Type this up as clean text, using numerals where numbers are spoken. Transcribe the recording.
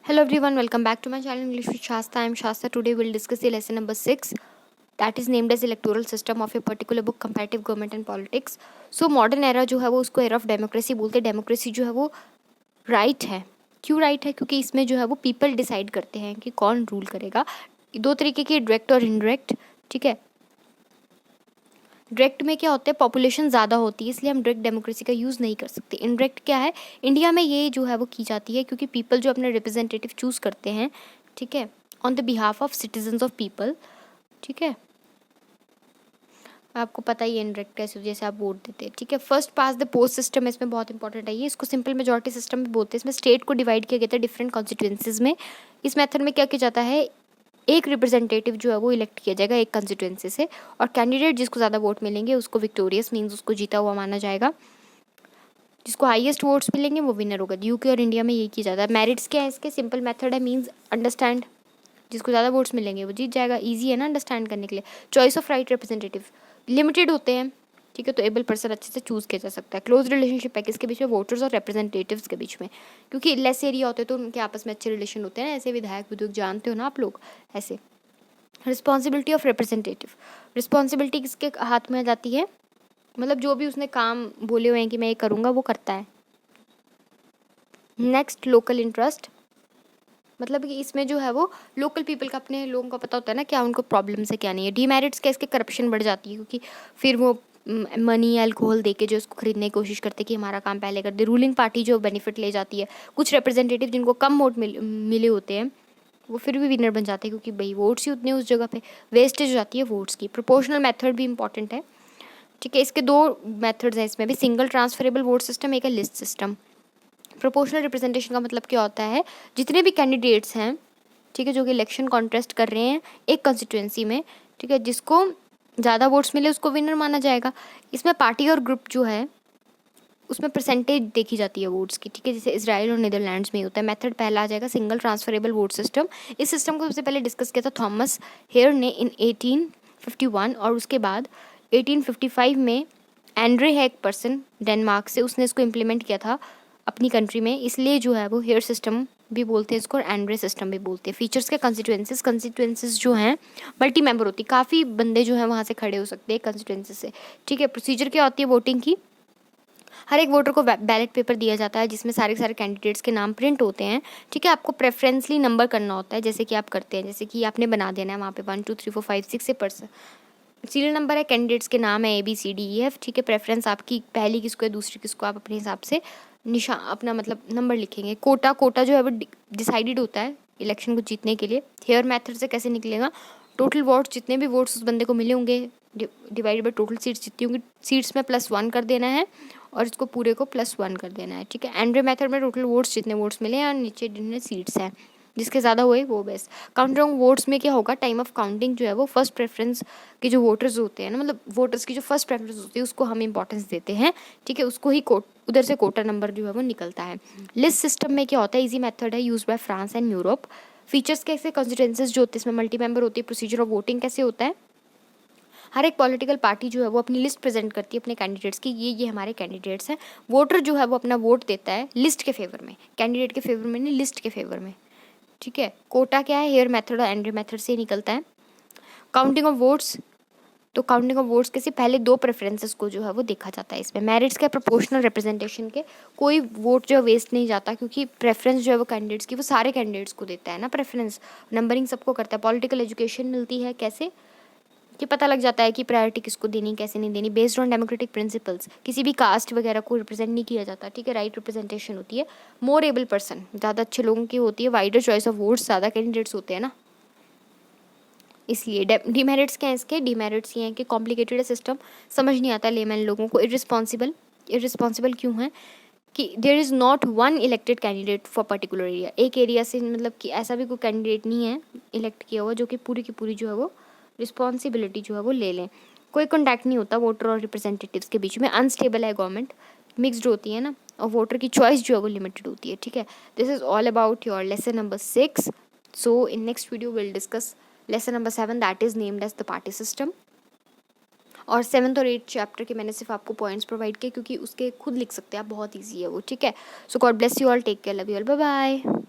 Hello everyone, welcome back to my channel English with Shasta. I am Shasta. Today we'll discuss the lesson number 6 that is named as electoral system of a particular book comparative government and politics. So modern era जो है वो उसको era of democracy बोलते हैं. Democracy जो है वो right है. क्यों राइट है? क्योंकि इसमें जो है वो पीपल डिसाइड करते हैं कि कौन रूल करेगा. दो तरीके के, डायरेक्ट और इनडायरेक्ट. ठीक है. डायरेक्ट में क्या होता है, पॉपुलेशन ज़्यादा होती है इसलिए हम डायरेक्ट डेमोक्रेसी का यूज़ नहीं कर सकते. इनडायरेक्ट क्या है, इंडिया में ये जो है वो की जाती है क्योंकि पीपल जो अपने रिप्रेजेंटेटिव चूज़ करते हैं, ठीक है, on the behalf of citizens of people. ठीक है, आपको पता ही है इनडायरेक्ट कैसे, जैसे आप वोट देते हैं. ठीक है. First pass the post system इसमें बहुत इंपॉर्टेंट है. ये इसको सिंपल मेजॉरिटी सिस्टम भी बोलते हैं. इसमें स्टेट को डिवाइड किया गया था डिफरेंट कॉन्स्टिट्यूंसीज में. इस मेथड में क्या किया जाता है, एक रिप्रेजेंटेटिव जो है वो इलेक्ट किया जाएगा एक कंस्टिट्यूंसी से, और कैंडिडेट जिसको ज़्यादा वोट मिलेंगे उसको विक्टोरियस मीन्स उसको जीता हुआ माना जाएगा. जिसको हाईएस्ट वोट्स मिलेंगे वो विनर होगा. यूके और इंडिया में यही किया जाता है. मेरिट्स क्या है इसके, सिंपल मेथड है, मीन्स अंडरस्टैंड. जिसको ज़्यादा वोट्स मिलेंगे वो जीत जाएगा. ईजी है ना अंडरस्टैंड करने के लिए. Choice of right representative limited होते हैं. ठीक है, तो एबल पर्सन अच्छे से चूज़ किया जा सकता है. क्लोज रिलेशनशिप है किसके बीच में, वोटर्स और रिप्रेजेंटेटिव्स के बीच में. क्योंकि लेस एरिया होते हैं तो उनके आपस में अच्छे रिलेशन होते हैं ना. ऐसे विधायक विधायक जानते हो ना आप लोग, ऐसे. रिस्पॉन्सिबिलिटी ऑफ रिप्रेजेंटेटिव, रिस्पॉन्सिबिलिटी किसके हाथ में आ जाती है, मतलब जो भी उसने काम बोले हुए हैं कि मैं ये करूँगा वो करता है. नेक्स्ट, लोकल इंटरेस्ट, मतलब कि इसमें जो है वो लोकल पीपल का, अपने लोगों को पता होता है ना क्या उनको प्रॉब्लम्स है क्या नहीं है. डीमेरिट्स क्या, इसके करप्शन बढ़ जाती है क्योंकि फिर वो मनी अल्कोहल दे के जो उसको खरीदने की कोशिश करते हैं कि हमारा काम पहले कर दे. रूलिंग पार्टी जो बेनिफिट ले जाती है. कुछ रिप्रेजेंटेटिव जिनको कम वोट मिले होते हैं वो फिर भी विनर बन जाते हैं क्योंकि भाई वोट्स ही उतने उस जगह पे. वेस्टेज हो जाती है वोट्स की. प्रोपोर्शनल मेथड भी इंपॉर्टेंट है. ठीक है, इसके दो मेथड्स हैं इसमें भी, सिंगल ट्रांसफरेबल वोट सिस्टम, एक है लिस्ट सिस्टम. प्रोपोर्शनल रिप्रेजेंटेशन का मतलब क्या होता है, जितने भी कैंडिडेट्स हैं, ठीक है, जो कि इलेक्शन कॉन्टेस्ट कर रहे हैं एक कंस्टिट्यूंसी में, ठीक है, जिसको ज़्यादा वोट्स मिले उसको विनर माना जाएगा. इसमें पार्टी और ग्रुप जो है उसमें परसेंटेज देखी जाती है वोट्स की. ठीक है, जैसे इजराइल और नीदरलैंड्स में होता है. मेथड पहला आ जाएगा सिंगल ट्रांसफरेबल वोट सिस्टम. इस सिस्टम को सबसे पहले डिस्कस किया था थॉमस हेयर ने इन 1851, और उसके बाद 1855 में एंड्रे है एक पर्सन डेनमार्क से, उसने इसको इम्प्लीमेंट किया था अपनी कंट्री में. इसलिए जो है वो हेयर सिस्टम भी बोलते हैं इसको और एंड्रे सिस्टम भी बोलते हैं. फीचर्स के, कंस्टिट्यूंसीज जो हैं मल्टी मेंबर होती है, काफ़ी बंदे जो हैं वहाँ से खड़े हो सकते हैं कंस्टिट्यूंसी से. ठीक है. प्रोसीजर क्या होती है वोटिंग की, हर एक वोटर को बैलेट पेपर दिया जाता है जिसमें सारे सारे कैंडिडेट्स के नाम प्रिंट होते हैं. ठीक है, आपको प्रेफरेंसली नंबर करना होता है जैसे कि आप करते हैं, जैसे कि आपने बना देना है वहाँ पे 1 2 3 4 5 6 से पर्सन सीरियल नंबर है, कैंडिडेट्स के नाम है ABCDEF. ठीक है, प्रेफरेंस आपकी पहली किसको है दूसरी किसको, आप अपने हिसाब से निशान अपना मतलब नंबर लिखेंगे. कोटा जो है वो डिसाइडेड होता है इलेक्शन को जीतने के लिए. हेयर मेथड से कैसे निकलेगा, टोटल वोट्स, जितने भी वोट्स उस बंदे को मिले होंगे डिवाइड बाई टोटल सीट्स जितनी होंगी, सीट्स में +1 कर देना है और इसको पूरे को +1 कर देना है. ठीक है. एंड्रे मेथड में टोटल वोट्स जितने वोट्स मिले हैं और नीचे जितने सीट्स हैं जिसके ज़्यादा हुए वो बेस्ट. काउंटिंग वोट्स में क्या होगा, टाइम ऑफ काउंटिंग जो है वो फर्स्ट प्रेफरेंस के जो वोटर्स होते हैं ना, मतलब वोटर्स की जो फर्स्ट प्रेफरेंस होती है उसको हम इंपॉर्टेंस देते हैं. ठीक है, उसको ही उधर से कोटा नंबर जो है वो निकलता है. लिस्ट सिस्टम में क्या होता है, इजी मेथड है, use by France and Europe. Features कैसे, कॉन्स्टिट्यूंसीज जो होती है इसमें मल्टी मेंबर होती है. प्रोसीजर ऑफ वोटिंग कैसे होता है, हर एक पॉलिटिकल पार्टी जो है वो अपनी लिस्ट प्रेजेंट करती है अपने कैंडिडेट्स की, ये हमारे कैंडिडेट्स हैं. वोटर जो है वो अपना वोट देता है लिस्ट के फेवर में, कैंडिडेट के फेवर में नहीं, लिस्ट के फेवर में. ठीक है. कोटा क्या है, हेयर मेथड और एंड्रे मेथड से निकलता है. काउंटिंग ऑफ वोट्स, तो काउंटिंग ऑफ वोट्स के से पहले दो प्रेफरेंसेस को जो है वो देखा जाता है इसमें. मेरिट्स का, प्रोपोर्शनल रिप्रेजेंटेशन के, कोई वोट जो है वेस्ट नहीं जाता क्योंकि प्रेफरेंस जो है वो कैंडिडेट्स की वो सारे कैंडिडेट्स को देता है ना प्रेफरेंस. नंबरिंग सबको करता है. पॉलिटिकल एजुकेशन मिलती है कैसे, कि पता लग जाता है कि प्रायोरिटी किसको देनी कैसे नहीं देनी. बेस्ड ऑन डेमोक्रेटिक प्रिंसिपल्स, किसी भी कास्ट वगैरह को रिप्रेजेंट नहीं किया जाता. ठीक है, राइट रिप्रेजेंटेशन होती है. मोर एबल पर्सन, ज़्यादा अच्छे लोगों की होती है. वाइडर चॉइस ऑफ वोट्स, ज़्यादा कैंडिडेट्स होते हैं ना, इसलिए. डीमेरिट्स क्या है इसके, डीमेरिट्स ये हैं कि कॉम्प्लिकेटेड सिस्टम, समझ नहीं आता लेमैन लोगों को. इररिस्पॉन्सिबल क्यों है कि there is not one elected candidate for particular area. एक एरिया से मतलब कि ऐसा भी कोई कैंडिडेट नहीं है इलेक्ट किया हुआ जो कि पूरी की पूरी जो है वो रिस्पॉन्सिबिलिटी जो है वो ले लें. कोई कॉन्टैक्ट नहीं होता वोटर और रिप्रेजेंटेटिव्स के बीच में. अनस्टेबल है गवर्नमेंट, मिक्सड होती है ना, और वोटर की चॉइस जो है वो लिमिटेड होती है. ठीक है. This is all about your lesson number 6. So in next video will discuss lesson number 7 that is named as the party system. और 7th और 8th चैप्टर के मैंने सिर्फ आपको पॉइंट्स प्रोवाइड किए क्योंकि उसके खुद लिख सकते हैं आप, बहुत ईजी है वो. ठीक है. So God bless you all, take care, love you all, bye bye.